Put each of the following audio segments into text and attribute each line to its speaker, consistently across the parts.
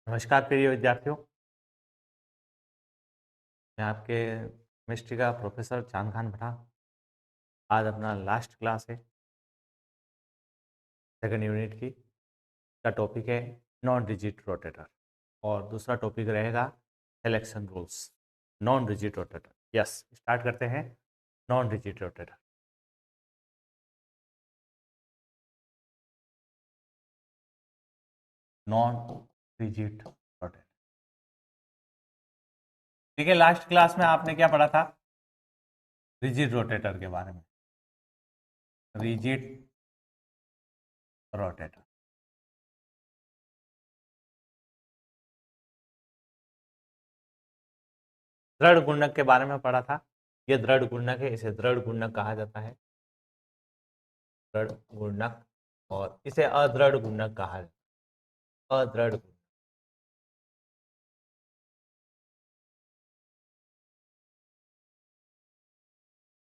Speaker 1: नमस्कार प्रिय विद्यार्थियों। मैं आपके केमिस्ट्री का प्रोफेसर चांद खान भट्टा। आज अपना लास्ट क्लास है सेकंड यूनिट की। का टॉपिक है नॉन रिजिड रोटेटर और दूसरा टॉपिक रहेगा selection rules. Non rigid rotator, yes, start करते हैं। Non rigid rotator. Non rigid rotator, ठीक है। लास्ट क्लास में आपने क्या पढ़ा था? रिजिड रोटेटर के बारे में। रिजिड रोटेटर, दृढ़ गुणक के बारे में पढ़ा था। यह दृढ़ गुणक है, इसे दृढ़ गुणक कहा जाता है। दृढ़ गुणक, और इसे अदृढ़ गुणक कहा जाता है। अदृढ़ गुणक,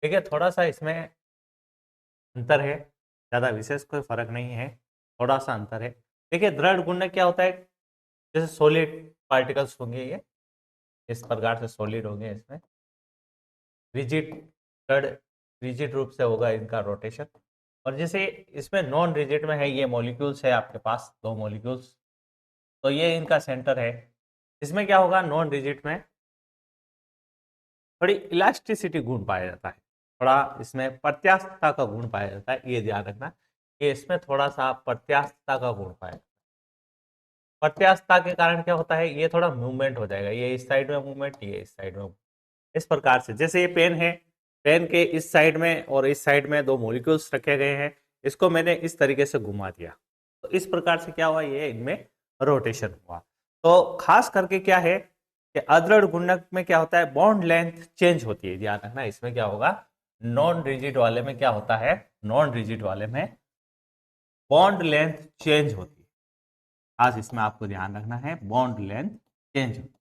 Speaker 1: ठीक है। थोड़ा सा इसमें अंतर है, ज्यादा विशेष कोई फर्क नहीं है, थोड़ा सा अंतर है। देखिए, दृढ़ गुणक क्या होता है? जैसे सॉलिड पार्टिकल्स होंगे, ये इस प्रकार से सॉलिड होंगे। इसमें रिजिड, दृढ़ रिजिड रूप से होगा इनका रोटेशन। और जैसे इसमें नॉन रिजिड में है, ये मॉलिक्यूल्स है आपके पास, दो मॉलिक्यूल्स, तो ये इनका सेंटर है। इसमें क्या होगा? नॉन रिजिड में थोड़ी इलास्टिसिटी गुण पाया जाता है, थोड़ा इसमें प्रत्यास्थता का गुण पाया जाता है। ये ध्यान रखना, ये इसमें थोड़ा सा प्रत्यास्थता का गुण पाया जाता है। प्रत्यास्थता के कारण क्या होता है? ये थोड़ा मूवमेंट हो जाएगा, ये इस साइड में मूवमेंट, ये इस साइड में। इस प्रकार से जैसे ये पेन है, पेन के इस साइड में और इस साइड में दो मॉलिक्यूल्स रखे गए हैं, इसको मैंने इस तरीके से घुमा दिया, तो इस प्रकार से क्या हुआ? ये इनमें रोटेशन हुआ। तो खास करके क्या है कि अदृढ़ गुणक में क्या होता है? बॉन्ड लेंथ चेंज होती है। ध्यान रखना, इसमें क्या होगा? नॉन रिजिड वाले में क्या होता है? नॉन रिजिड वाले में बॉन्ड लेंथ चेंज होती है। खास इसमें आपको ध्यान रखना है, बॉन्ड लेंथ चेंज होती है।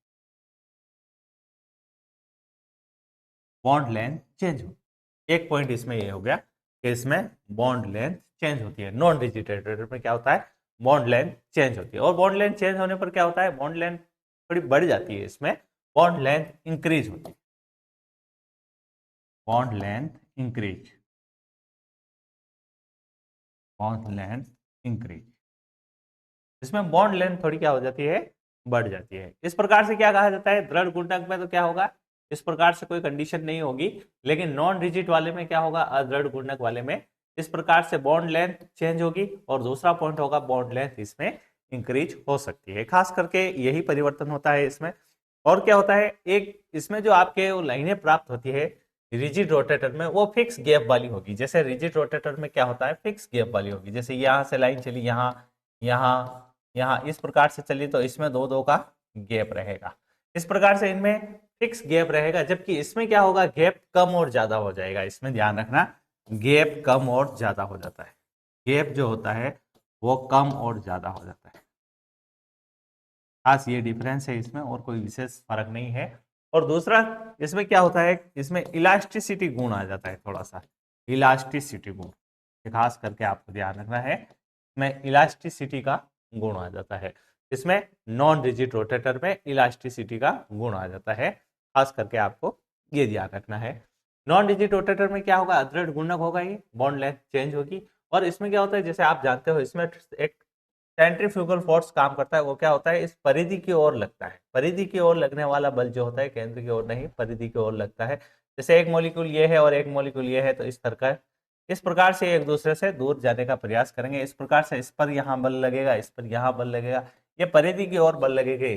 Speaker 1: बॉन्ड लेंथ चेंज होती है। एक पॉइंट इसमें ये हो गया कि इसमें बॉन्ड लेंथ चेंज होती है। नॉन रिजिड में क्या होता है? बॉन्ड लेंथ चेंज होती है। और बॉन्ड लेंथ चेंज होने पर क्या होता है? बॉन्ड लेंथ थोड़ी बढ़ जाती है, इसमें बॉन्ड लेंथ इंक्रीज होती है। Bond length increase, bond length increase, इसमें बॉन्ड लेंथ थोड़ी क्या हो जाती है? बढ़ जाती है। इस प्रकार से क्या कहा जाता है? दृढ़ गुणक में तो क्या होगा? इस प्रकार से कोई कंडीशन नहीं होगी, लेकिन नॉन रिजिड वाले में क्या होगा? अदृढ़ गुणक वाले में इस प्रकार से बॉन्ड लेंथ चेंज होगी, और दूसरा पॉइंट होगा बॉन्ड लेंथ इसमें इंक्रीज हो सकती है। खास करके यही परिवर्तन होता है इसमें। और क्या होता है? एक इसमें जो आपके लाइनें प्राप्त होती है रिजिड रोटेटर में, वो फिक्स गैप वाली होगी। जैसे रिजिड रोटेटर में क्या होता है? फिक्स गैप वाली होगी। जैसे यहाँ से लाइन चली, यहाँ यहाँ यहाँ इस प्रकार से चली, तो इसमें दो दो का गैप रहेगा। इस प्रकार से इनमें फिक्स गैप रहेगा, जबकि इसमें क्या होगा? गैप कम और ज्यादा हो जाएगा। इसमें ध्यान रखना, गैप कम और ज्यादा हो जाता है। गैप जो होता है वो कम और ज्यादा हो जाता है। खास ये डिफरेंस है इसमें, और कोई विशेष फर्क नहीं है। और दूसरा, इसमें क्या होता है? इसमें इलास्टिसिटी गुण आ जाता है, थोड़ा सा इलास्टिसिटी गुण, खास करके आपको ध्यान रखना है। इसमें इलास्टिसिटी का गुण आ जाता है। इसमें नॉन रिजिड रोटेटर में इलास्टिसिटी का गुण आ जाता है। खास करके आपको ये ध्यान रखना है। नॉन रिजिड रोटेटर में क्या होगा? अदृढ़ गुणक होगा, ये बॉन्ड लेंथ चेंज होगी। और इसमें क्या होता है? जैसे आप जानते हो, इसमें एक सेंट्रीफ्यूगल फोर्स काम करता है। वो क्या होता है? इस परिधि की ओर लगता है। परिधि की ओर लगने वाला बल जो होता है, केंद्र की ओर नहीं, परिधि की ओर लगता है। जैसे एक मॉलिक्यूल ये है और एक मॉलिक्यूल ये है, तो इस तरह का, इस प्रकार से एक दूसरे से दूर जाने का प्रयास करेंगे। इस प्रकार से इस पर यहाँ बल लगेगा, इस पर यहाँ बल लगेगा, ये परिधि की ओर बल लगेंगे।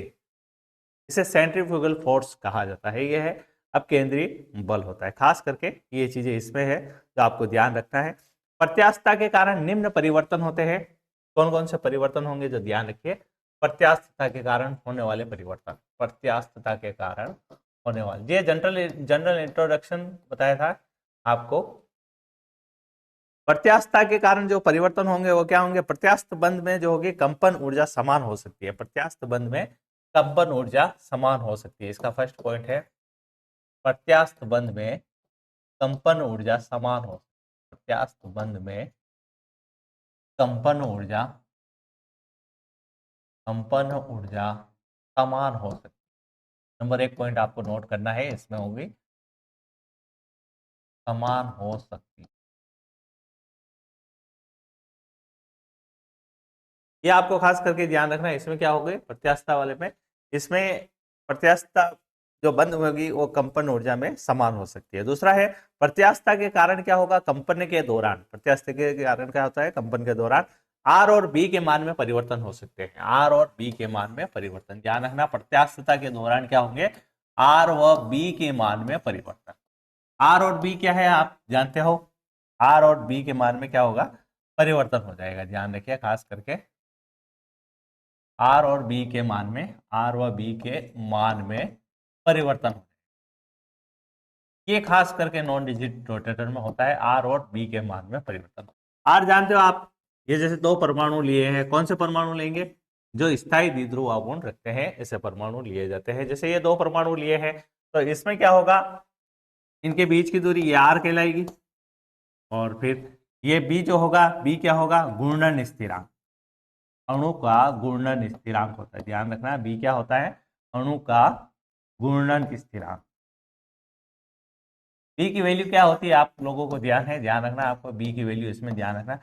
Speaker 1: इसे सेंट्रीफ्यूगल फोर्स कहा जाता है। यह है अब केंद्रीय बल होता है। खास करके ये चीजें इसमें है जो आपको ध्यान रखना है। प्रत्यास्थता के कारण निम्न परिवर्तन होते हैं। कौन कौन से परिवर्तन होंगे जो ध्यान रखिए? प्रत्यास्थता के कारण होने वाले परिवर्तन, प्रत्यास्थता के कारण होने वाले, ये जनरल जनरल इंट्रोडक्शन बताया था आपको। प्रत्यास्थता के कारण जो परिवर्तन होंगे वो क्या होंगे? प्रत्यास्थ बंध में जो होगी कंपन ऊर्जा समान हो सकती है। प्रत्यास्थ बंध में कंपन ऊर्जा समान हो सकती है, इसका फर्स्ट पॉइंट है। प्रत्यास्थ बंध में कंपन ऊर्जा समान हो, प्रत्यास्थ बंध में कंपन ऊर्जा, कंपन ऊर्जा समान हो सकती है। नंबर 1 पॉइंट आपको नोट करना है, इसमें होगी समान हो सकती है। ये आपको खास करके ध्यान रखना है। इसमें क्या होगी प्रत्यास्थता वाले में, इसमें प्रत्यास्थता जो बंद होगी वो कंपन ऊर्जा में समान हो सकती है। दूसरा है प्रत्यास्थता के कारण क्या होगा, कंपन के दौरान, प्रत्यास्थता के कारण क्या होता है कंपन के दौरान आर और बी के मान में परिवर्तन हो सकते हैं। आर और बी के मान में परिवर्तन, ध्यान रखना प्रत्यास्थता के दौरान क्या होंगे, आर व बी के मान में परिवर्तन। आर और बी क्या है आप जानते हो, आर और बी के मान में क्या होगा परिवर्तन हो जाएगा। ध्यान रखिए खास करके आर और बी के मान में, आर व बी के मान में परिवर्तन हो, ये खास करके नॉन डिजिट रोटेटर में होता है, आर और बी के मान में परिवर्तन। आर जानते हो आप, ये जैसे दो परमाणु लिए हैं, कौन से परमाणु लेंगे, जो स्थायी द्विध्रुव आघूर्ण रखते हैं ऐसे परमाणु लिए जाते हैं। जैसे ये दो परमाणु लिए हैं तो इसमें क्या होगा, इनके बीच की दूरी ये आर कहलाएगी, और फिर ये बी जो होगा, बी क्या होगा घूर्णन स्थिरांक, अणु का घूर्णन स्थिरांक होता है। ध्यान रखना बी क्या होता है, अणु का घूर्णन स्थिरांक। बी की वैल्यू क्या होती है आप लोगों को ध्यान है, ध्यान रखना आपको बी की वैल्यू इसमें ध्यान रखना,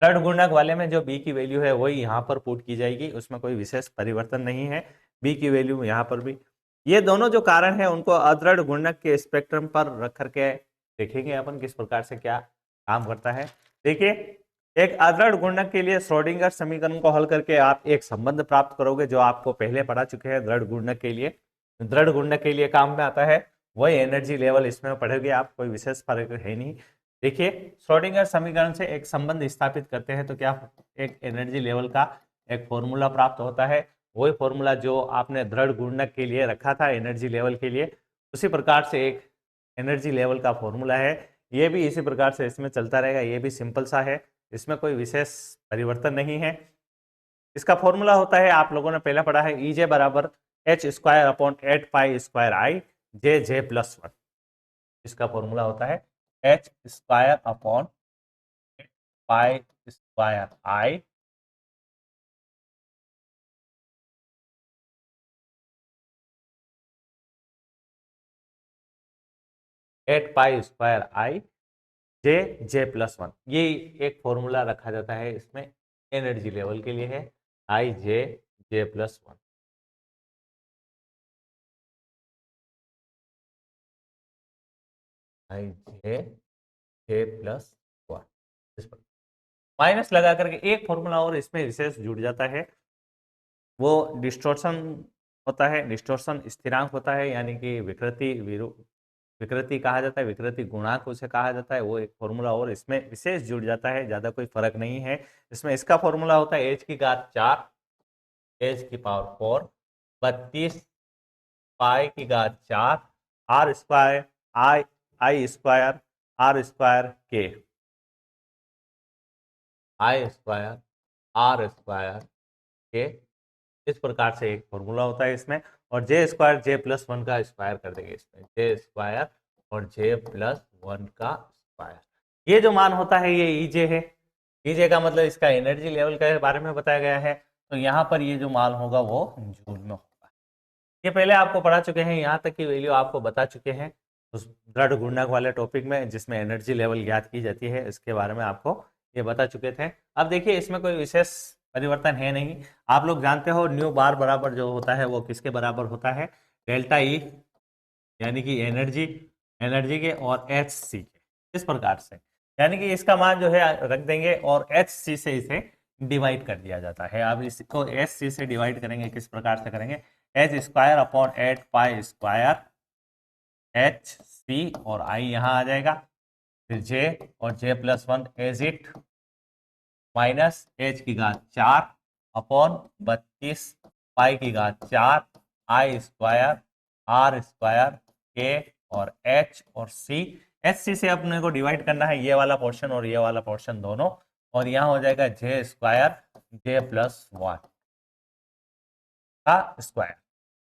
Speaker 1: दृढ़ गुणक वाले में जो बी की वैल्यू है वही यहाँ पर पुट की जाएगी, उसमें कोई विशेष परिवर्तन नहीं है। बी की वैल्यू यहाँ पर भी, ये दोनों जो कारण है उनको अदृढ़ गुणक के स्पेक्ट्रम पर रख करके देखेंगे अपन किस प्रकार से क्या काम करता है। देखिए एक अदृढ़ गुणक के लिए श्रोडिंगर समीकरण को हल करके आप एक संबंध प्राप्त करोगे जो आपको पहले पढ़ा चुके हैं। दृढ़ गुणक के लिए, दृढ़ गुणक के लिए काम में आता है वही एनर्जी लेवल, इसमें पढ़ोगे आप, कोई विशेष फर्क है नहीं। देखिए श्रोडिंगर समीकरण से एक संबंध स्थापित करते हैं तो क्या एक एनर्जी लेवल का एक फॉर्मूला प्राप्त होता है, वही फॉर्मूला जो आपने दृढ़ गुणक के लिए रखा था एनर्जी लेवल के लिए, उसी प्रकार से एक एनर्जी लेवल का फॉर्मूला है। ये भी इसी प्रकार से इसमें चलता रहेगा, ये भी सिंपल सा है, इसमें कोई विशेष परिवर्तन नहीं है। इसका फॉर्मूला होता है, आप लोगों ने पहले पढ़ा है, EJ बराबर h² अपॉन 8π² I J+1। इसका फॉर्मूला होता है h² अपॉन 8π² I J+1। ये एक फॉर्मूला रखा जाता है इसमें एनर्जी लेवल के लिए है, IJ+1। IJ+1 माइनस लगा करके एक फॉर्मूला और इसमें विशेष जुड़ जाता है, वो डिस्टॉर्शन होता है, डिस्टॉर्शन स्थिरांक होता है, यानी कि विकृति कहा जाता है, विकृति गुणांक उसे कहा जाता है। वो एक फॉर्मूला और इसमें विशेष जुड़ जाता है, ज्यादा कोई फर्क नहीं है इसमें। इसका फॉर्मूला होता है h⁴ h⁴ 32π⁴ r² I² r² के इस प्रकार से एक फॉर्मूला होता है इसमें। और J² J+1 का स्क्वायर कर देंगे इसमें, J² और J+1 का स्क्वायर। ये जो मान होता है ये EJ है, EJ का मतलब इसका एनर्जी लेवल के बारे में बताया गया है। तो यहाँ पर ये जो मान होगा वो जूल में होगा। ये पहले आपको पढ़ा चुके हैं, यहाँ तक की वैल्यू आपको बता चुके हैं उस दृढ़ गुणक वाले टॉपिक में जिसमें एनर्जी लेवल ज्ञात की जाती है, इसके बारे में आपको ये बता चुके थे। अब देखिए इसमें कोई विशेष परिवर्तन है नहीं। आप लोग जानते हो न्यू बार बराबर जो होता है वो किसके बराबर होता है, डेल्टा E, यानी कि एनर्जी के और HC के, इस प्रकार से, यानी कि इसका मान जो है रख देंगे और HC से इसे डिवाइड कर दिया जाता है। अब इसको HC से डिवाइड करेंगे, किस प्रकार से करेंगे, h² अपॉन 8π² HC और I यहाँ आ जाएगा, फिर J और J+1 as it minus h⁴ upon 32π⁴ I² r² K और H और C। HC से अपने को डिवाइड करना है ये वाला पोर्शन और ये वाला पोर्शन दोनों, और यहाँ हो जाएगा J² J+1 का स्क्वायर,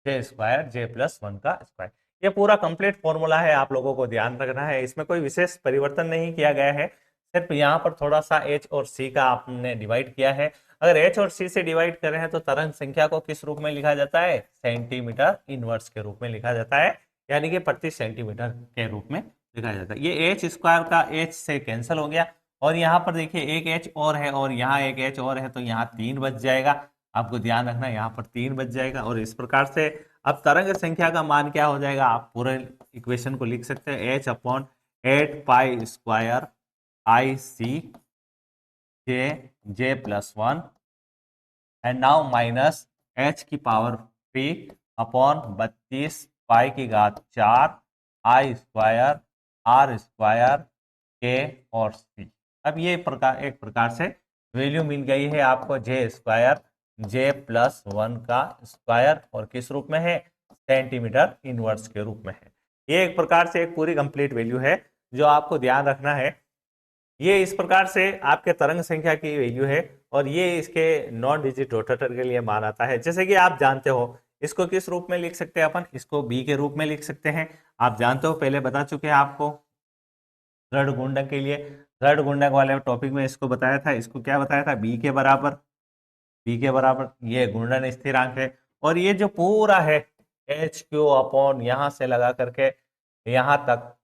Speaker 1: J² J+1 का स्क्वायर। ये पूरा कंप्लीट फॉर्मूला है, आप लोगों को ध्यान रखना है, इसमें कोई विशेष परिवर्तन नहीं किया गया है, सिर्फ यहाँ पर थोड़ा सा H और C का आपने डिवाइड किया है। अगर एच और सी से डिवाइड कर रहे हैं तो तरंग संख्या को किस रूप में लिखा जाता है? सेंटीमीटर इनवर्स के रूप में लिखा जाता है, यानी कि प्रति सेंटीमीटर के रूप में लिखा जाता है। ये एच स्क्वायर का एच से कैंसिल हो गया, और यहाँ पर देखिए एक एच और है और यहाँ एक एच और है, तो यहाँ 3 बच जाएगा। आपको ध्यान रखना यहाँ पर 3 बच जाएगा। और इस प्रकार से अब तरंग संख्या का मान क्या हो जाएगा? आप पूरे इक्वेशन को लिख सकते हैं, H upon 8 pi square I C J plus 1 and now minus H की पावर 3 अपॉन 32 पाई की घात 4 आई स्क्वायर आर स्क्वायर के और सी। अब ये एक प्रकार से वैल्यू मिल गई है आपको जे स्क्वायर जे प्लस 1 का स्क्वायर, और किस रूप में है? सेंटीमीटर इनवर्स के रूप में है। ये एक प्रकार से एक पूरी कंप्लीट वैल्यू है जो आपको ध्यान रखना है। ये इस प्रकार से आपके तरंग संख्या की वैल्यू है, और ये इसके नॉन डिजिट रोटेटर के लिए मान आता है। जैसे कि आप जानते हो इसको किस रूप में लिख सकते हैं अपन? इसको बी के रूप में लिख सकते हैं। आप जानते हो, पहले बता चुके हैं आपको दृढ़ गुंडक के लिए, दृढ़ गुंडक वाले टॉपिक में इसको बताया था। इसको क्या बताया था? बी के बराबर, बी के बराबर ये घूर्णन स्थिरांक है। और ये जो पूरा है एच क्यू अपॉन यहां से लगा करके यहां तक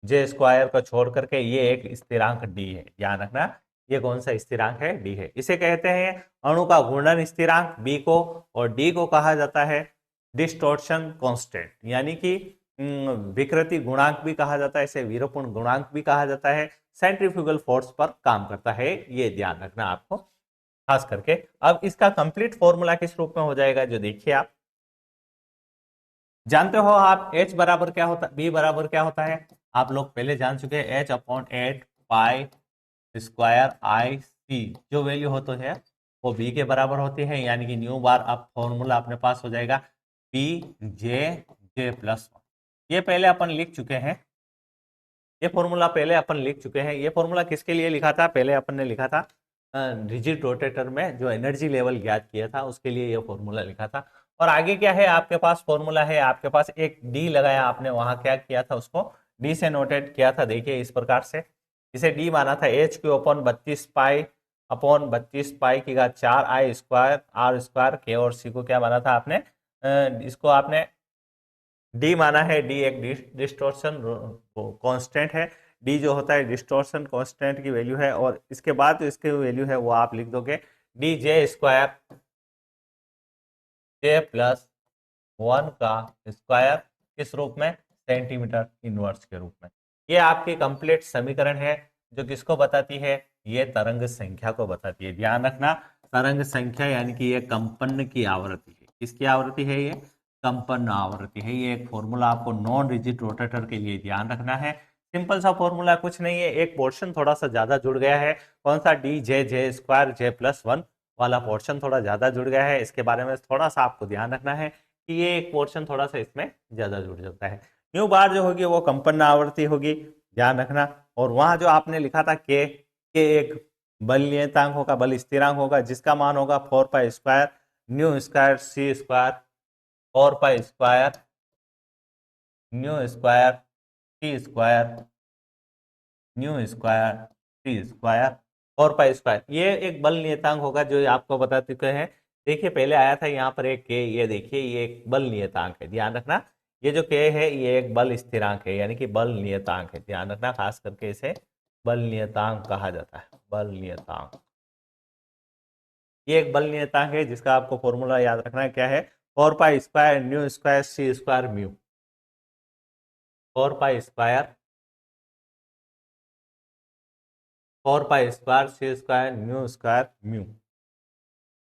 Speaker 1: जे स्क्वायर को छोड़ करके ये एक स्थिरांक डी है। ध्यान रखना ये कौन सा स्थिरांक है? डी है। इसे कहते हैं अणु का घूर्णन स्थिरांक बी को, और डी को कहा जाता है डिस्टॉर्शन कांस्टेंट, यानी कि विकृति गुणांक भी कहा जाता है, इसे विरूपण गुणांक भी कहा जाता है। सेंट्रीफ्यूगल फोर्स पर काम करता है, ये ध्यान रखना आपको खास करके। अब इसका कंप्लीट फॉर्मूला किस रूप में हो जाएगा, जो देखिए आप जानते हो। आप H बराबर क्या होता है, B बराबर क्या होता है, आप लोग पहले जान चुके हैं। H upon 8 pi square I सी, जो वैल्यू होती है वो B के बराबर होती है, यानी कि न्यू बार अब फॉर्मूला अपने पास हो जाएगा P जे प्लस 1। ये पहले अपन लिख चुके हैं, ये फॉर्मूला पहले अपन लिख चुके हैं। ये फॉर्मूला किसके लिए लिखा था? पहले अपन ने लिखा था रिजिड रोटेटर में जो एनर्जी लेवल ज्ञात किया था उसके लिए ये फॉर्मूला लिखा था। और आगे क्या है आपके पास? फॉर्मूला है आपके पास एक डी लगाया आपने, वहां क्या किया था? उसको डी से नोटेट किया था। देखिए इस प्रकार से इसे डी माना था, एच क्यू अपॉन 32 पाई की घात 4 आई स्क्वायर आर स्क्वायर के और सी को क्या माना था आपने? इसको आपने डी माना है। डी एक डिस्टॉर्शन कांस्टेंट है। डी जो होता है डिस्टॉर्शन कांस्टेंट की वैल्यू है, और इसके बाद जो इसकी वैल्यू है वो आप लिख दोगे D J square J plus 1 का स्क्वायर, किस रूप में? सेंटीमीटर इनवर्स के रूप में। ये आपकी कंप्लीट समीकरण है जो किसको बताती है? ये तरंग संख्या को बताती है। ध्यान रखना तरंग संख्या यानी कि ये कंपन की आवृत्ति है। किसकी आवृत्ति है? ये कंपन आवृत्ति है। ये एक फॉर्मूला आपको नॉन रिजिड रोटेटर के लिए ध्यान रखना है। सिंपल सा फॉर्मूला, कुछ नहीं है। एक पोर्शन थोड़ा सा ज्यादा जुड़ गया है। कौन सा? D J square J plus 1 वाला पोर्शन थोड़ा ज्यादा जुड़ गया है। इसके बारे में थोड़ा सा आपको ध्यान रखना है कि ये एक पोर्शन थोड़ा सा इसमें ज्यादा जुड़ जाता है। न्यू बार जो होगी वो कंपन आवृत्ति होगी, ध्यान रखना। और वहां जो आपने लिखा था के एक बल नियतांक होगा, बल स्थिरांक होगा, जिसका मान होगा 4 pi square nu square c square 4 pi square nu square t square nu square t square 4 pi square. ये एक बल नियतांक होगा जो आपको बता चुके हैं। देखिए पहले आया था यहाँ पर एक के, ये देखिए ये एक बल नियतांक है। ध्यान रखना ये जो के है ये एक बल स्थिरांक है, यानी कि बल नियतांक है। ध्यान रखना खास करके इसे बल नियतांक कहा जाता है। बल नियतांक ये एक बल नियतांक है जिसका आपको फॉर्मूला याद रखना है। क्या है? 4 pi square nu square c square mu. 4 pi square 4 pi square c square mu square mu,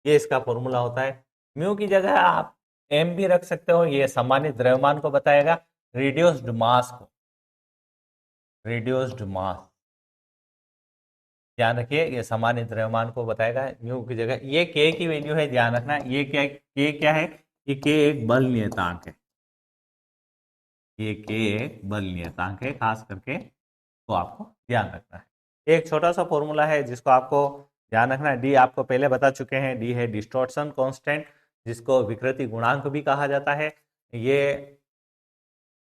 Speaker 1: ये इसका फॉर्मूला होता है। म्यू की जगह आप एम भी रख सकते हो। ये सामान्य द्रव्यमान को बताएगा, रिड्यूस्ड मास को, रिड्यूस्ड मास। ध्यान रखिए ये सामान्य द्रव्यमान को बताएगा म्यू की जगह। ये के की वैल्यू है, ध्यान रखना। ये क्या है? ये के एक बल नियतांक है। ये के एक बल नियतांक है, खास करके तो आपको ध्यान रखना है। एक छोटा सा फॉर्मूला है जिसको आपको ध्यान रखना है। डी आपको पहले बता चुके हैं, डी है डिस्टॉर्शन कांस्टेंट, जिसको विकृति गुणांक भी कहा जाता है। ये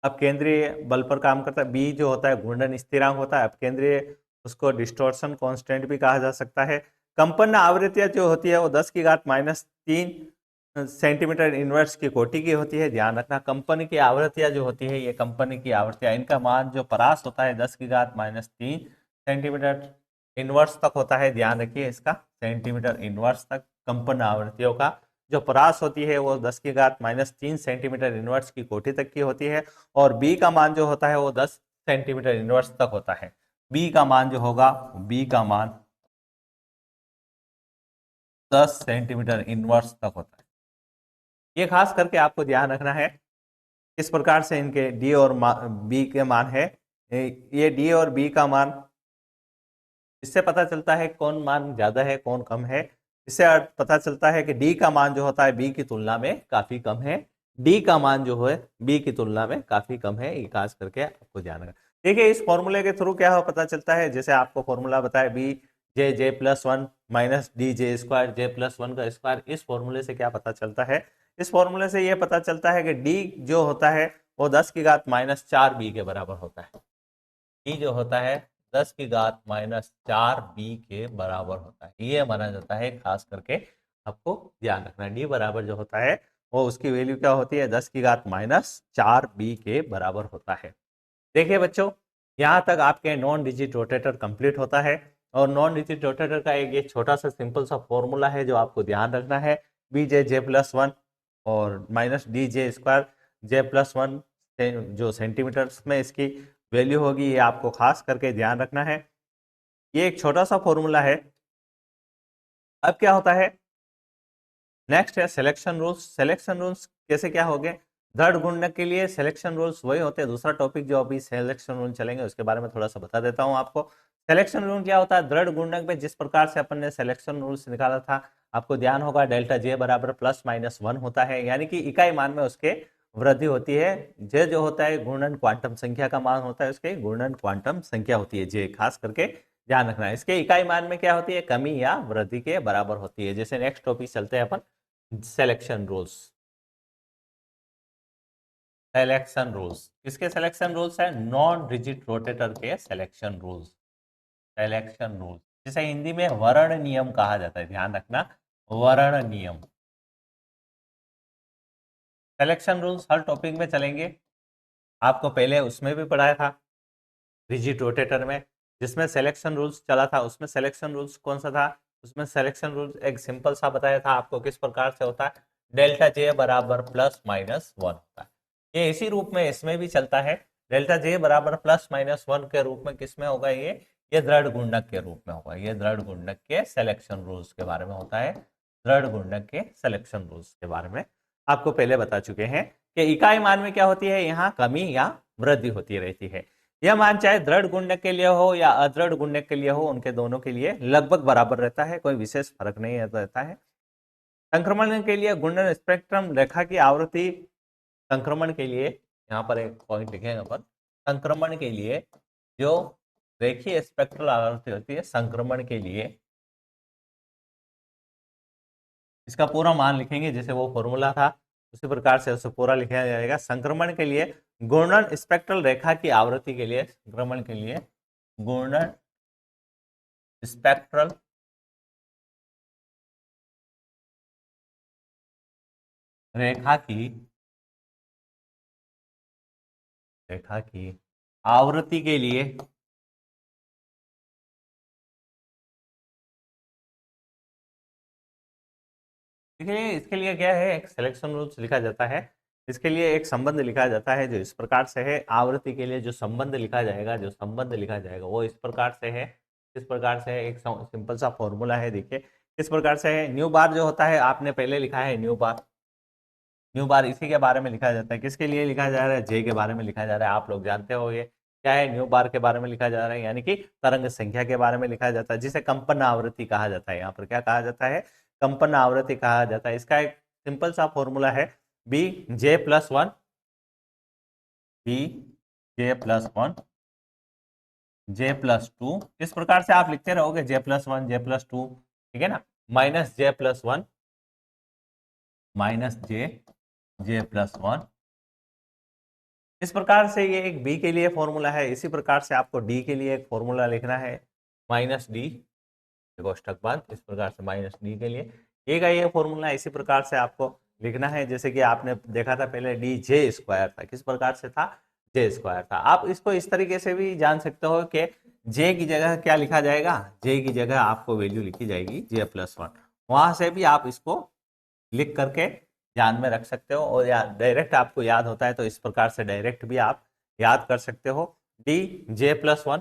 Speaker 1: अब केंद्रीय बल पर काम करता है। बी जो होता है घूर्णन स्थिरांक होता है। अब केंद्रीय उसको डिस्टॉर्शन कांस्टेंट भी कहा जा सकता है। कंपन आवृत्तियां जो होती है वो 10 की घात -3 सेंटीमीटर इनवर्स की कोटि की होती है। ध्यान रखना कंपन की आवृत्तियां जो होती है ये कंपन की आवृत्तियां, इनका मान जो परास होता है 10 की घात -3 सेंटीमीटर इनवर्स तक होता है। ध्यान रखिए इसका, सेंटीमीटर इनवर्स तक कंपन आवृत्तियों का जो परास होती है वो 10 की घात -3 सेंटीमीटर इनवर्स की कोटि तक की होती है। और बी का मान जो होता है वो 10 सेंटीमीटर इनवर्स तक होता है। बी का मान जो होगा, बी का मान 10 सेंटीमीटर इनवर्स तक होता है। ये खास करके आपको ध्यान रखना है किस प्रकार से इनके डी और बी के मान है। ये डी और बी का मान, इससे पता चलता है कौन मान ज्यादा है कौन कम है। इससे पता चलता है कि डी का मान जो होता है बी की तुलना में काफी कम है। डी का मान जो है बी की तुलना में काफी कम है, ये खास करके आपको ध्यान रखना। देखिए इस फॉर्मूले के थ्रू क्या हो पता चलता है, जैसे आपको फॉर्मूला बताया B J plus one minus D J square J plus one का स्क्वायर। इस फॉर्मूले से क्या पता चलता है, इस फॉर्मूले से यह पता चलता है कि डी जो होता है वो 10 की घात -4 बी के बराबर होता है। डी जो होता है 10 की घात -4 बी के बराबर होता है, ये माना जाता है। खास करके आपको ध्यान रखना, डी बराबर जो होता है वो उसकी वैल्यू क्या होती है, 10 की घात -4 बी के बराबर होता है। देखिए बच्चों, यहाँ तक आपके नॉन डिजिट रोटेटर कंप्लीट होता है। और नॉन डिजिट रोटेटर का एक ये छोटा सा सिंपल सा फॉर्मूला है जो आपको ध्यान रखना है, बी जे प्लस वन और minus D J square J plus one जो सेंटीमीटर्स में इसकी वैल्यू होगी, ये आपको खास करके ध्यान रखना है। ये एक छोटा सा फॉर्मूला है। अब क्या होता है, नेक्स्ट है सिलेक्शन रूल्स। सिलेक्शन रूल्स कैसे क्या हो गए, दृढ़ गुणक के लिए सिलेक्शन रूल्स वही होते हैं। दूसरा टॉपिक जो अभी सिलेक्शन रूल चलेंगे उसके बारे में थोड़ा सा बता देता हूं आपको। सिलेक्शन रूल क्या होता है, दृढ़ गुणक में जिस प्रकार से अपन ने सिलेक्शन रूल्स निकाला था, आपको ध्यान होगा डेल्टा जे बराबर +-1 होता है, यानी कि इकाई मान में उसके वृद्धि होती है। जे जो होता है घूर्णन क्वांटम संख्या का मान होता है, उसके घूर्णन क्वांटम संख्या होती है जे, खास करके ध्यान रखना है। इसके इकाई मान में क्या होती है, कमी या वृद्धि के बराबर होती है। जैसे नेक्स्ट टॉपिक चलते हैं अपन, सिलेक्शन रूल्स। सिलेक्शन रूल्स किसके सिलेक्शन रूल्स है, नॉन रिजिड रोटेटर के सिलेक्शन रूल्स। सिलेक्शन रूल्स जिसे हिंदी में वर्ण नियम कहा जाता है, ध्यान रखना, वर्ण नियम। सिलेक्शन रूल्स हर टॉपिक में चलेंगे, आपको पहले उसमें भी पढ़ाया था रिजिड रोटेटर में, जिसमें सिलेक्शन रूल्स चला था। उसमें सिलेक्शन रूल्स कौन सा था, उसमें सिलेक्शन रूल्स एक सिंपल सा बताया था आपको, किस प्रकार से होता है, डेल्टा जे बराबर +-1 होता है। ये इसी रूप में इसमें भी चलता है, डेल्टा जे बराबर +-1 के रूप में किसमें होगा, ये दृढ़ गुणक के रूप में होगा। ये दृढ़ गुणक के सिलेक्शन रूल्स के बारे में होता है। दृढ़ गुणक के सिलेक्शन रूल्स के बारे में आपको पहले बता चुके हैं कि इकाई मान में क्या होती है, यहाँ कमी या वृद्धि होती रहती है। यह मान चाहे दृढ़ गुणक के लिए हो या अदृढ़ गुणक के लिए हो, उनके दोनों के लिए लगभग बराबर रहता है, कोई विशेष फर्क नहीं रहता है। संक्रमण के लिए घूर्णन स्पेक्ट्रम रेखा की आवृत्ति, संक्रमण के लिए यहाँ पर एक पॉइंट लिखेंगे अपन, संक्रमण के लिए जो रेखीय स्पेक्ट्रल आवृत्ति होती है, संक्रमण के लिए इसका पूरा मान लिखेंगे, जैसे वो फॉर्मूला था उसी प्रकार से उसे पूरा लिखा जाएगा। संक्रमण के लिए घूर्णन स्पेक्ट्रल रेखा की आवृत्ति के लिए, संक्रमण के लिए घूर्णन स्पेक्ट्रल रेखा की आवृत्ति के लिए देखिए, इसके लिए क्या है, एक सिलेक्शन रूल्स लिखा जाता है। इसके लिए एक संबंध लिखा जाता है जो इस प्रकार से है। आवृत्ति के लिए जो संबंध लिखा जाएगा, जो संबंध लिखा जाएगा वो इस प्रकार से है। इस प्रकार से है, एक सिंपल सा फॉर्मूला है। देखिए इस प्रकार से है, न्यू बार जो होता है आपने पहले लिखा है, न्यू बार। न्यू बार इसी के बारे में लिखा जाता है, किसके लिए लिखा जा रहा है, जे के बारे में लिखा जा रहा है। आप लोग जानते हो ये क्या है, न्यू बार के बारे में लिखा जा रहा है, यानी कि तरंग संख्या के बारे में लिखा जाता है, जिसे कंपन आवृत्ति कहा जाता है। यहाँ पर क्या कहा जाता है, कंपन आवृत्ति कहा जाता है। इसका एक सिंपल सा फॉर्मूला है, बी जे+1 बी जे+1 जे+2। इस प्रकार से आप लिखते रहोगे, जे+1 जे+2, ठीक है ना, -जे+1 -जे+1। इस प्रकार से ये एक बी के लिए फॉर्मूला है। इसी प्रकार से आपको डी के लिए एक फॉर्मूला लिखना है, -डी कोष्टक बंद, इस प्रकार से माइनस डी के लिए ए का ये फॉर्मूला इसी प्रकार से आपको लिखना है, जैसे कि आपने देखा था पहले डी जे स्क्वायर था, किस प्रकार से था, जे स्क्वायर था। आप इसको इस तरीके से भी जान सकते हो कि जे की जगह क्या लिखा जाएगा, जे की जगह आपको वैल्यू लिखी जाएगी जे प्लस वन, वहां से भी आप इसको लिख करके ध्यान में रख सकते हो, और या डायरेक्ट आपको याद होता है तो इस प्रकार से डायरेक्ट भी आप याद कर सकते हो। डी जे प्लस वन,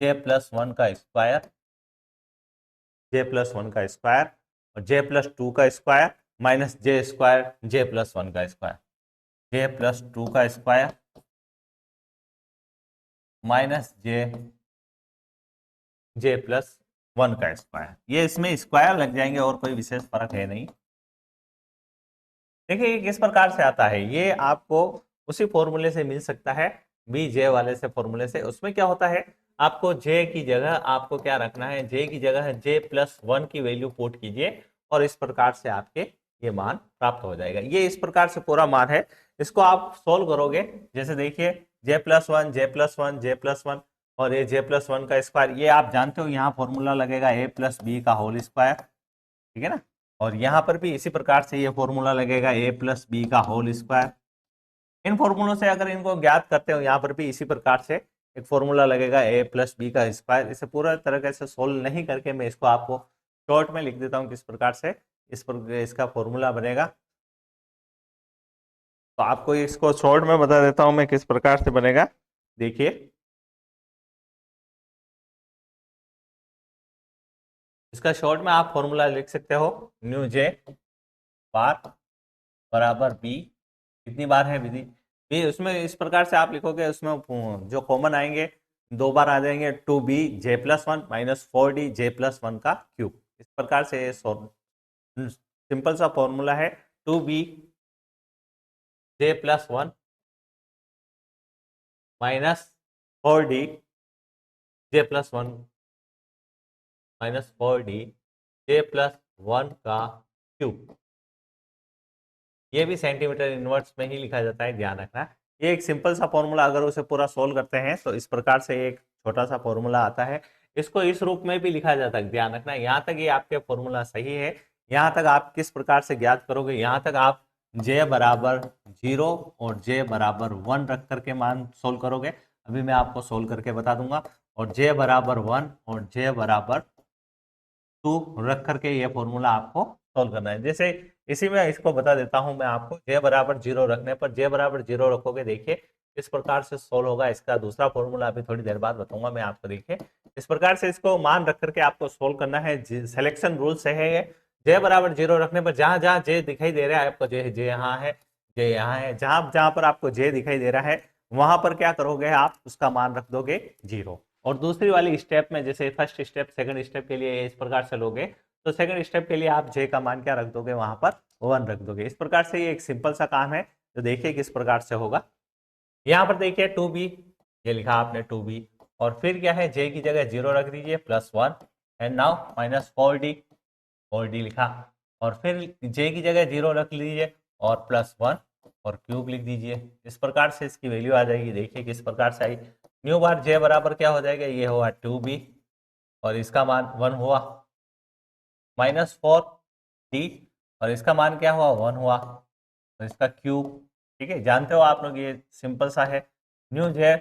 Speaker 1: जे प्लस वन का स्क्वायर, जे प्लस वन का स्क्वायर और जे प्लस टू का स्क्वायर माइनस जे स्क्वायर जे प्लस वन का स्क्वायर, जे प्लस टू का स्क्वायर माइनस जे जे प्लस वन का स्क्वायर। ये इसमें स्क्वायर लग जाएंगे और कोई विशेष फर्क है नहीं। देखिए ये किस प्रकार से आता है, ये आपको उसी फॉर्मूले से मिल सकता है, बी जे वाले से फॉर्मूले से। उसमें क्या होता है, आपको जे की जगह आपको क्या रखना है, जे की जगह जे प्लस वन की वैल्यू पुट कीजिए और इस प्रकार से आपके ये मान प्राप्त हो जाएगा। ये इस प्रकार से पूरा मान है, इसको आप सोल्व करोगे, जैसे देखिए जे प्लस वन जे प्लस वन जे प्लस वन और ये जे प्लस वन का स्क्वायर, ये आप जानते हो यहाँ फॉर्मूला लगेगा ए प्लस बी का होल स्क्वायर, ठीक है ना। और यहाँ पर भी इसी प्रकार से ये फॉर्मूला लगेगा ए प्लस बी का होल स्क्वायर। इन फॉर्मूलों से अगर इनको ज्ञात करते हो, यहाँ पर भी इसी प्रकार से एक फॉर्मूला लगेगा ए प्लस बी का स्क्वायर। इसे पूरा तरीके से सोल्व नहीं करके मैं इसको आपको शॉर्ट में लिख देता हूँ किस प्रकार से इसका फॉर्मूला बनेगा। तो आपको इसको शॉर्ट में बता देता हूँ मैं किस प्रकार से बनेगा। देखिए इसका शॉर्ट में आप फॉर्मूला लिख सकते हो, न्यू जे बार बराबर बी, कितनी बार है विधि बी, उसमें इस प्रकार से आप लिखोगे, उसमें जो कॉमन आएंगे दो बार आ जाएंगे, two B J plus one minus four D J plus one का क्यूब। इस प्रकार से सिंपल सा फॉर्मूला है, two B J plus one minus four D J plus one minus four D J plus one का cube. ये भी centimetre inverse में ही लिखा जाता है, ध्यान रखना। ये एक सिंपल सा फॉर्मूला, अगर उसे पूरा सोल्व करते हैं तो इस प्रकार से एक छोटा सा फॉर्मूला आता है, इसको इस रूप में भी लिखा जाता है, ध्यान रखना। यहाँ तक ये आपके फॉर्मूला सही है, यहाँ तक आप किस प्रकार से ज्ञात करोगे, यहाँ तक आप जे बराबर 0 और जे बराबर 1 रख करके मान सोल्व करोगे। अभी मैं आपको सोल्व करके बता दूंगा। और जे बराबर 1 और जे बराबर 2 रख करके ये फॉर्मूला आपको सोल्व करना है। जैसे इसी में इसको बता देता हूं मैं आपको, जे बराबर 0 रखने पर, जे बराबर 0 रखोगे, देखिए इस प्रकार से सोल्व होगा। इसका दूसरा फॉर्मूला अभी थोड़ी देर बाद बताऊंगा मैं आपको। देखिए इस प्रकार से इसको मान रख करके आपको सोल्व करना है। सिलेक्शन रूल से है ये, जे बराबर 0 रखने पर जहां जहां जे दिखाई दे रहा है आपको, जे जे यहाँ है, जे यहाँ है, जहां जहां पर आपको जे दिखाई दे रहा है वहां पर क्या करोगे, आप उसका मान रख दोगे 0। और दूसरी वाली स्टेप में, जैसे फर्स्ट स्टेप सेकंड स्टेप के लिए इस प्रकार से लोगे, तो सेकंड स्टेप के लिए आप जे का मान क्या रख दोगे, वहां पर 1 रख दोगे। इस प्रकार से ये एक सिंपल सा काम है, तो देखिए किस प्रकार से होगा। यहाँ पर देखिए 2b, ये लिखा आपने 2b, और फिर क्या है, जे की जगह 0 रख दीजिए plus 1, and now minus 4d लिखा, और फिर जे की जगह 0 रख लीजिए और प्लस 1 और क्यूब लिख दीजिए। इस प्रकार से इसकी वैल्यू आ जाएगी। देखिए किस प्रकार से आई, न्यू बार जे बराबर क्या हो जाएगा, ये हुआ 2b और इसका मान 1 हुआ, माइनस 4d और इसका मान क्या हुआ, 1 हुआ, तो इसका क्यूब। ठीक है, जानते हो आप लोग, ये सिंपल सा है। न्यू जे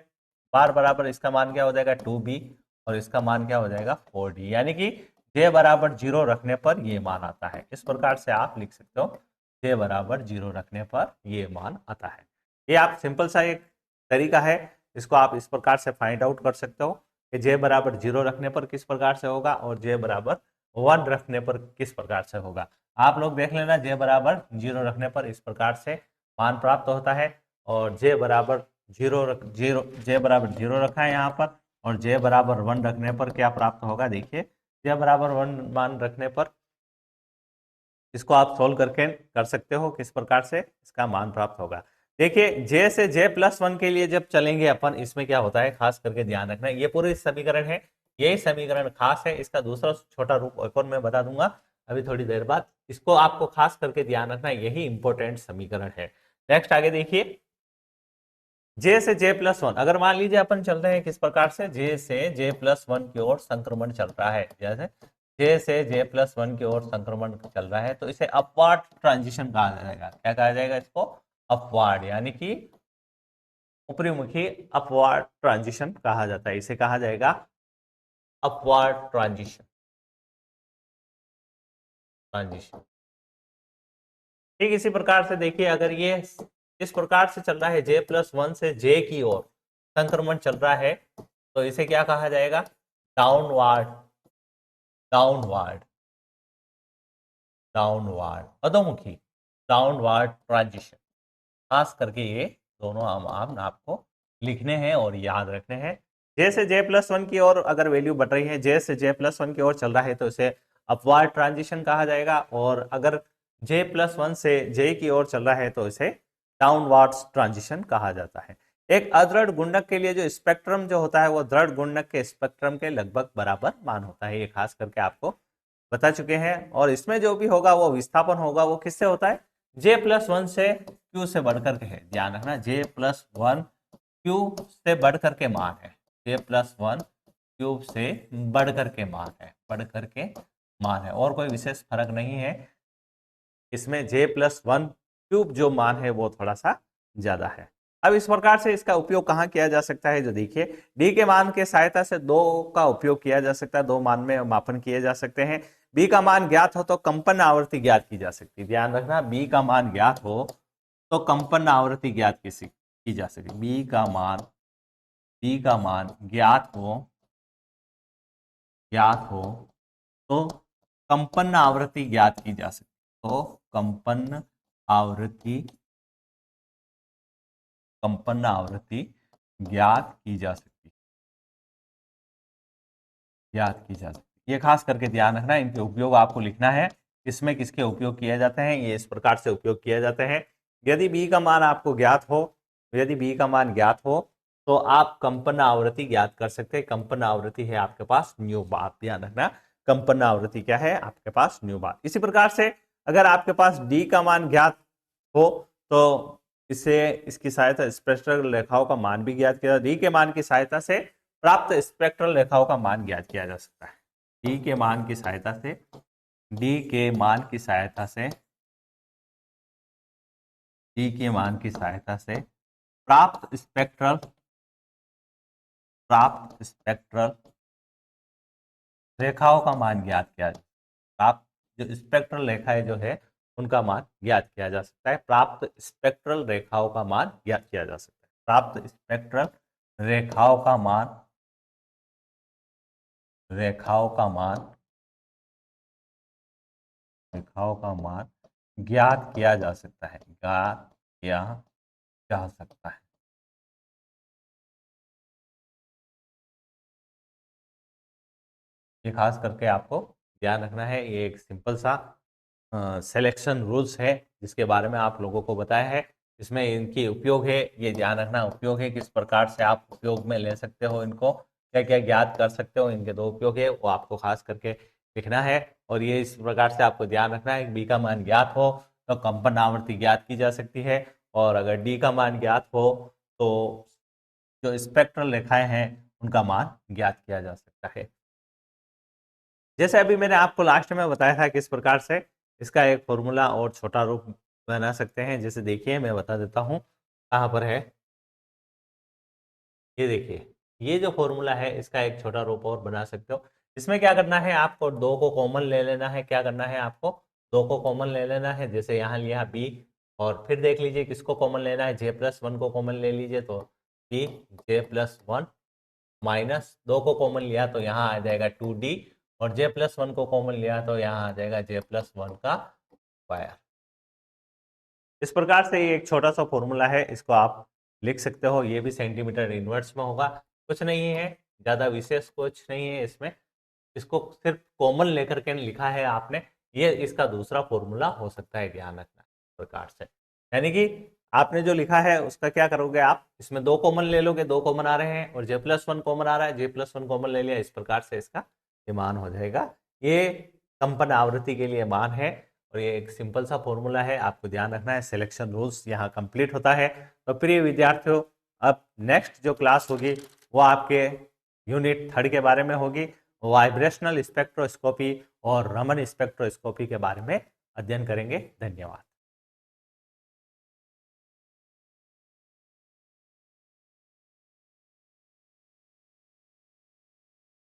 Speaker 1: बार बराबर इसका मान क्या हो जाएगा 2b और इसका मान क्या हो जाएगा 4d, यानी कि जे बराबर 0 रखने पर ये मान आता है। इस प्रकार से आप लिख सकते हो, जे बराबर 0 रखने पर ये मान आता है। ये आप सिंपल सा एक तरीका है, इसको आप इस प्रकार से फाइंड आउट कर सकते हो कि जे बराबर 0 रखने पर किस प्रकार से होगा और जे बराबर 1 रखने पर किस प्रकार से होगा। आप लोग देख लेना, जे बराबर 0 रखने पर इस प्रकार से मान प्राप्त होता है, और जे बराबर 0 रखा है यहाँ पर, और जे बराबर 1 रखने पर क्या प्राप्त होगा। देखिए जे बराबर 1 मान रखने पर इसको आप सोल्व करके कर सकते हो किस प्रकार से इसका मान प्राप्त होगा। देखिए जे से जे प्लस 1 के लिए जब चलेंगे अपन, इसमें क्या होता है खास करके ध्यान रखना, ये पूरी समीकरण है, यही समीकरण खास है। इसका दूसरा छोटा रूप एक और मैं बता दूंगा अभी थोड़ी देर बाद। इसको आपको खास करके ध्यान रखना, यही इंपॉर्टेंट समीकरण है। नेक्स्ट आगे देखिए, जे से जे प्लस वन, अगर मान लीजिए अपन चल रहे हैं किस प्रकार से, जे से जे प्लस वन की ओर संक्रमण चल रहा है, जैसे जे से जे प्लस वन की ओर संक्रमण चल रहा है, तो इसे अपवार्ड ट्रांजिशन कहा जाएगा। क्या कहा जाएगा इसको? अपवार्ड, यानी कि ऊपरीमुखी अपवार्ड ट्रांजिशन कहा जाता है, इसे कहा जाएगा अपवार्ड ट्रांजिशन। ट्रांजिशन ठीक इसी प्रकार से देखिए, अगर ये इस प्रकार से चल रहा है, जे प्लस वन से जे की ओर संक्रमण चल रहा है, तो इसे क्या कहा जाएगा? डाउनवार्ड, डाउनवार्ड, डाउनवार्ड, अधोमुखी, डाउनवार्ड ट्रांजिशन। खास करके ये दोनों नाम आपको लिखने हैं और याद रखने हैं। जे से जे प्लस वन की ओर अगर वैल्यू बढ़ रही है, जे से जे प्लस वन की ओर चल रहा है, तो इसे अपवार्ड ट्रांजिशन कहा जाएगा, और अगर जे प्लस वन से जे की ओर चल रहा है तो इसे डाउनवार्ड ट्रांजिशन कहा जाता है। एक अदृढ़ गुंडक के लिए जो स्पेक्ट्रम जो होता है वो दृढ़ गुंडक के स्पेक्ट्रम के लगभग बराबर मान होता है, ये खास करके आपको बता चुके हैं। और इसमें जो भी होगा वो विस्थापन होगा वो किससे होता है? जे प्लस वन से क्यू से बढ़कर के है, ध्यान रखना, जे प्लस वन क्यू से बढ़कर के मान है, जे प्लस वन क्यूब से बढ़कर के मान है, बढ़कर के मान है, और कोई विशेष फर्क नहीं है इसमें। जे प्लस वन क्यूब जो मान है वो थोड़ा सा ज्यादा है। अब इस प्रकार से इसका उपयोग कहाँ किया जा सकता है, जो देखिए डी के मान के सहायता से दो का उपयोग किया जा सकता है, दो मान में मापन किए जा सकते हैं। बी का मान ज्ञात हो तो कंपन आवृत्ति ज्ञात की जा सकती है, ध्यान रखना, बी का मान ज्ञात हो तो कंपन आवृत्ति ज्ञात की जा सकती है। बी का मान ज्ञात हो तो कंपन आवृत्ति ज्ञात की जा सकती है, तो कंपन आवृत्ति ज्ञात की जा सकती है, ये खास करके ध्यान रखना, इनके उपयोग आपको लिखना है, इसमें किसके उपयोग किए जाते हैं, ये इस प्रकार से उपयोग किए जाते हैं। यदि बी का मान आपको ज्ञात हो, तो आप कंपन आवृत्ति ज्ञात कर सकते हैं। कंपन आवृत्ति है आपके पास न्यू बार, ध्यान रखना, कंपन आवृत्ति क्या है आपके पास? न्यू बार। इसी प्रकार से अगर आपके पास डी का मान ज्ञात हो तो इससे इसकी सहायता स्पेक्ट्रल रेखाओं का मान भी ज्ञात किया, डी के मान की सहायता से प्राप्त स्पेक्ट्रल रेखाओं का मान ज्ञात किया जा सकता है। डी के मान की सहायता से प्राप्त स्पेक्ट्रल रेखाओं का मान ज्ञात किया जा सकता है। प्राप्त जो स्पेक्ट्रल रेखाएं जो है उनका मान ज्ञात किया जा सकता है, प्राप्त स्पेक्ट्रल रेखाओं का मान ज्ञात किया जा सकता है, प्राप्त स्पेक्ट्रल रेखाओं का मान ज्ञात किया जा सकता है, ज्ञात किया जा सकता है। ये खास करके आपको ध्यान रखना है, ये एक सिंपल सा सिलेक्शन रूल्स है जिसके बारे में आप लोगों को बताया है। इसमें इनकी उपयोग है, ये ध्यान रखना, उपयोग है किस प्रकार से आप उपयोग में ले सकते हो, इनको क्या क्या ज्ञात कर सकते हो, इनके दो उपयोग है वो आपको खास करके लिखना है। और ये इस प्रकार से आपको ध्यान रखना है, बी का मान ज्ञात हो तो कंपन आवृत्ति ज्ञात की जा सकती है, और अगर डी का मान ज्ञात हो तो जो स्पेक्ट्रल रेखाएं हैं उनका मान ज्ञात किया जा सकता है। जैसे अभी मैंने आपको लास्ट में बताया था किस प्रकार से इसका एक फॉर्मूला और छोटा रूप बना सकते हैं, जैसे देखिए मैं बता देता हूँ कहाँ पर है। ये देखिए, ये जो फॉर्मूला है इसका एक छोटा रूप और बना सकते हो। इसमें क्या करना है, आपको दो को कॉमन ले लेना है। क्या करना है आपको? दो को कॉमन ले लेना है, जैसे यहाँ लिया बी, और फिर देख लीजिए किसको कॉमन लेना है, जे प्लस वन को कॉमन ले लीजिए, तो B J plus one, minus दो को कॉमन लिया तो यहाँ आ जाएगा 2d, और जे प्लस वन को कॉमन लिया तो यहाँ आ जाएगा जे प्लस वन का स्क्वायर। इस प्रकार से ये एक छोटा सा फॉर्मूला है, इसको आप लिख सकते हो। ये भी सेंटीमीटर इनवर्स में होगा, कुछ नहीं है ज़्यादा विशेष, कुछ नहीं है इसमें, इसको सिर्फ कॉमन लेकर के लिखा है आपने। ये इसका दूसरा फॉर्मूला हो सकता है, ध्यान रखना इस प्रकार से। यानी कि आपने जो लिखा है उसका क्या करोगे आप, इसमें दो कॉमन ले लोगे, दो कॉमन आ रहे हैं, और जे प्लस वन कॉमन आ रहा है, जे प्लस वन कॉमन ले लिया, इस प्रकार से इसका ये मान हो जाएगा। ये कंपन आवृत्ति के लिए मान है, और ये एक सिंपल सा फॉर्मूला है, आपको ध्यान रखना है। सिलेक्शन रूल्स यहाँ कंप्लीट होता है। तो प्रिय विद्यार्थियों, अब नेक्स्ट जो क्लास होगी वो आपके यूनिट 3 के बारे में होगी, वाइब्रेशनल स्पेक्ट्रोस्कोपी और रमन स्पेक्ट्रोस्कोपी के बारे में अध्ययन करेंगे। धन्यवाद।